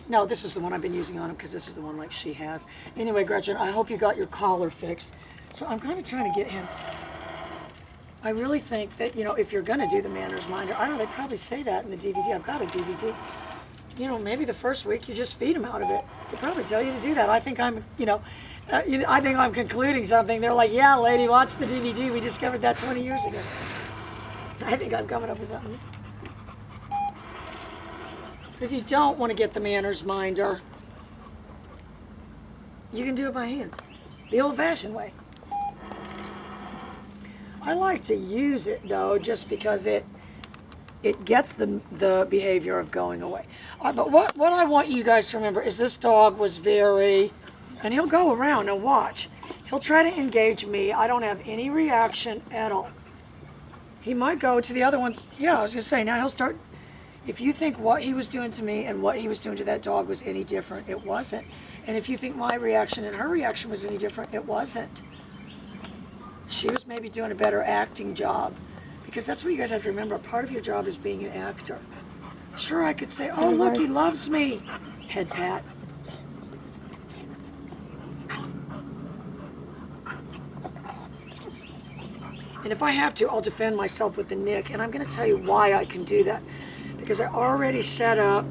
No, this is the one I've been using on him because this is the one like she has. Anyway, Gretchen, I hope you got your collar fixed. So I'm kind of trying to get him. I really think that, if you're going to do the manners minder, I don't know, they probably say that in the DVD. I've got a DVD. Maybe the first week you just feed them out of it. They probably tell you to do that. I think I think I'm concluding something. They're like, yeah, lady, watch the DVD. We discovered that 20 years ago. I think I'm coming up with something. If you don't want to get the manners minder, you can do it by hand, the old-fashioned way. I like to use it, though, just because it gets the behavior of going away. All right, but what I want you guys to remember is this dog was very, and he'll go around and watch. He'll try to engage me. I don't have any reaction at all. He might go to the other ones. Yeah, I was going to say, now he'll start. If you think what he was doing to me and what he was doing to that dog was any different, it wasn't. And if you think my reaction and her reaction was any different, it wasn't. She was maybe doing a better acting job, because that's what you guys have to remember. Part of your job is being an actor. Sure, I could say, oh, look, he loves me. Head pat. And if I have to, I'll defend myself with the nick. And I'm going to tell you why I can do that. Because I already set up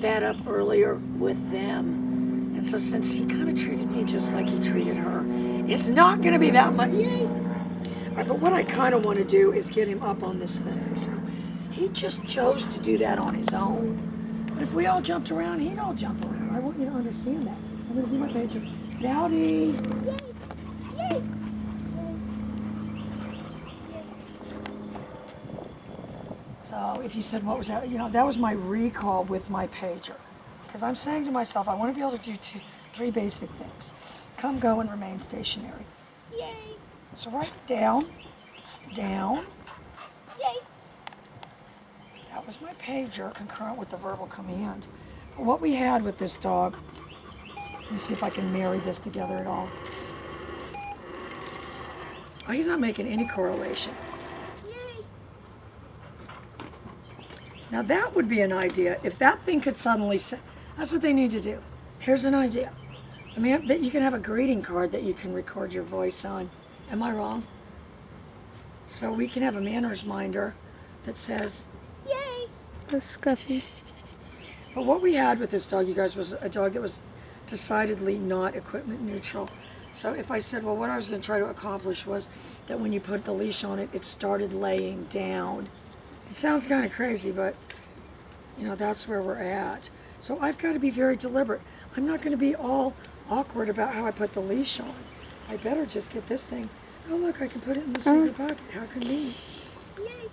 that up earlier with them. And so since he kind of treated me just like he treated her, it's not going to be that much. Yay! All right, but what I kind of want to do is get him up on this thing. So he just chose to do that on his own. But if we all jumped around, he'd all jump around. I want you to understand that. I'm going to do my pager. Dowdy! Yay! Yay! So if you said, what was that? That was my recall with my pager. Because I'm saying to myself, I want to be able to do three basic things. Come, go, and remain stationary. Yay! So write down, down. Yay! That was my pager, concurrent with the verbal command. But what we had with this dog, let me see if I can marry this together at all. Oh, he's not making any correlation. Now that would be an idea. If that thing could suddenly say, that's what they need to do. Here's an idea. I mean, that you can have a greeting card that you can record your voice on. Am I wrong? So we can have a manners minder that says, yay! That's scruffy. But what we had with this dog, you guys, was a dog that was decidedly not equipment neutral. So if I said, well, what I was going to try to accomplish was that when you put the leash on it, it started laying down. It sounds kind of crazy, but, that's where we're at. So I've got to be very deliberate. I'm not going to be all awkward about how I put the leash on. I better just get this thing. Oh, look, I can put it in the secret pocket. How convenient. Yay.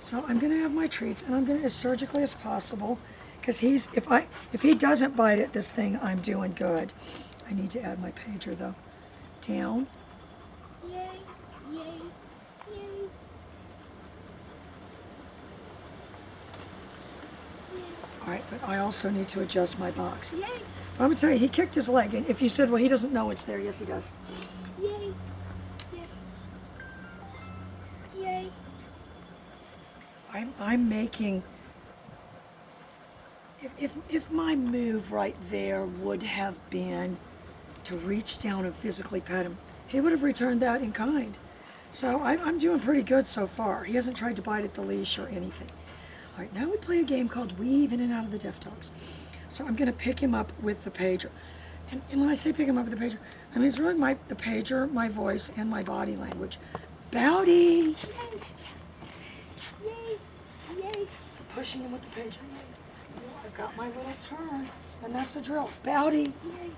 So I'm going to have my treats, and I'm going to, as surgically as possible, because if he doesn't bite at this thing, I'm doing good. I need to add my pager, though. Down. Yay, yay, yay. All right, but I also need to adjust my box. Yay! I'm going to tell you, he kicked his leg. And if you said, well, he doesn't know it's there. Yes, he does. Yay! Yay! Yay! I'm making... If my move right there would have been to reach down and physically pet him, he would have returned that in kind. So I'm doing pretty good so far. He hasn't tried to bite at the leash or anything. All right, now we play a game called Weave In and Out of the Deaf Dogs. So I'm going to pick him up with the pager. And when I say pick him up with the pager, I mean it's really the pager, my voice, and my body language. Bowdy! Yay! Yay! Yay! I'm pushing him with the pager. Yay! I've got my little turn, and that's a drill. Bowdy! Yay!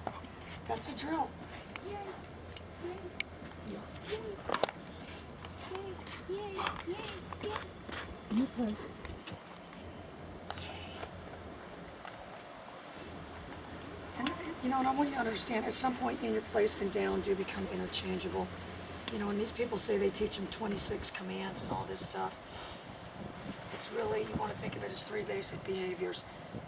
That's a drill. Yay! Yay! Yay! Yay! Yay! Yay! New place. And I want you to understand, at some point in your place and down do become interchangeable. And these people say they teach them 26 commands and all this stuff. It's really, you want to think of it as three basic behaviors.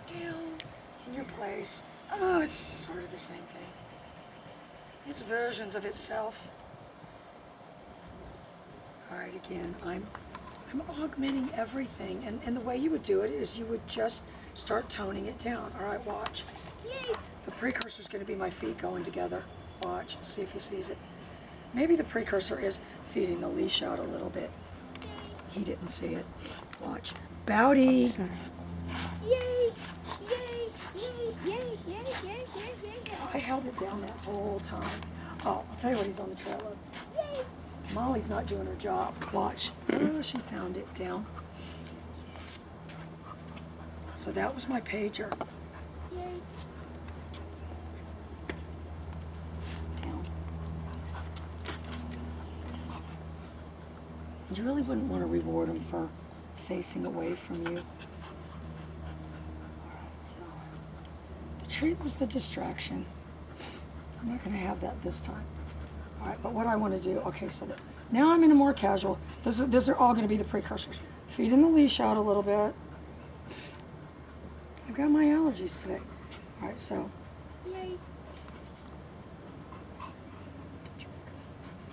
Down, in your place, Oh, it's sort of the same thing. It's versions of itself. All right, again, I'm augmenting everything, and the way you would do it is you would just start toning it down. All right, watch. Yay! The precursor is going to be my feet going together. Watch, see if he sees it. Maybe the precursor is feeding the leash out a little bit. He didn't see it. Watch. Bowdy. Yay! Yay! Yay! Yay! Yay! Yay! Yay! Yay! I held it down that whole time. Oh, I'll tell you what he's on the trail of. Yay! Molly's not doing her job. Watch. Oh, she found it down. So that was my pager. Yay! Down. You really wouldn't want to reward him for facing away from you. So the treat was the distraction. I'm not going to have that this time. All right, but what I want to do, okay, so that now I'm in a more casual. These are all going to be the precursors. Feeding the leash out a little bit. I've got my allergies today. All right, so. Yay!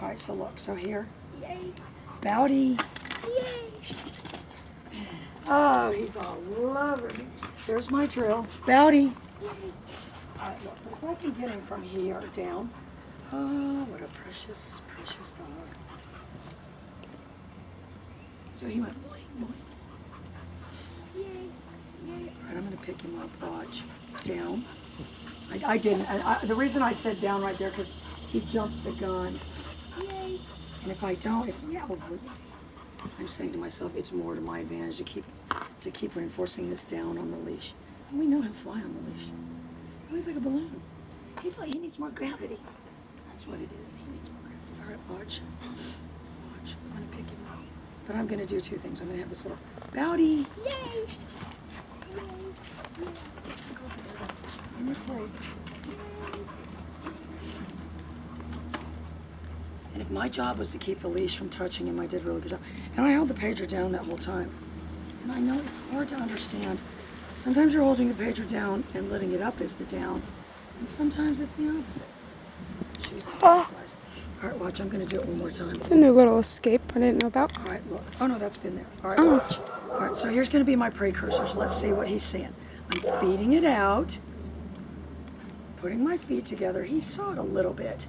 All right, so look, so here. Yay! Bowdy. Yay! Oh, he's all over me. There's my drill. Bowdy. Yay! All right, look, but if I can get him from here down. Oh, what a precious, precious dog. So he went boing, boing. Yay! Yay! All right, I'm going to pick him up. Watch. Down. I didn't. The reason I said down right there because he jumped the gun. Yay! And if I don't, I'm saying to myself, it's more to my advantage to keep reinforcing this down on the leash. And we know him fly on the leash. Oh, he's like a balloon. He needs more gravity. That's what it is. He needs more gravity. All right, watch. Watch. I'm going to pick him up. But I'm going to do two things. I'm going to have this little Bowdy. Yay! In your place. And if my job was to keep the leash from touching him, I did a really good job. And I held the pager down that whole time. And I know it's hard to understand. Sometimes you're holding the pager down and letting it up is the down. And sometimes it's the opposite. Shoes and butterflies. All right, watch. I'm going to do it one more time. It's a new little escape I didn't know about. All right, look. Oh, no, that's been there. All right, watch. All right, so here's going to be my precursors. Let's see what he's seeing. I'm feeding it out, putting my feet together. He saw it a little bit.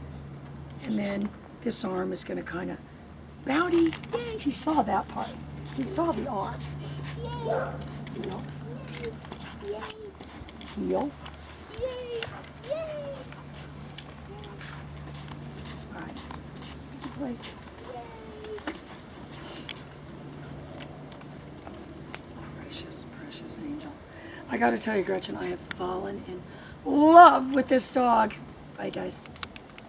And then this arm is going to kind of, Bowdy, yay, he saw that part. He saw the arm. Yay! Heel, Yay! heel. Yay! Yay! All right, good place. Precious, precious angel. I got to tell you, Gretchen, I have fallen in love with this dog. Bye, guys.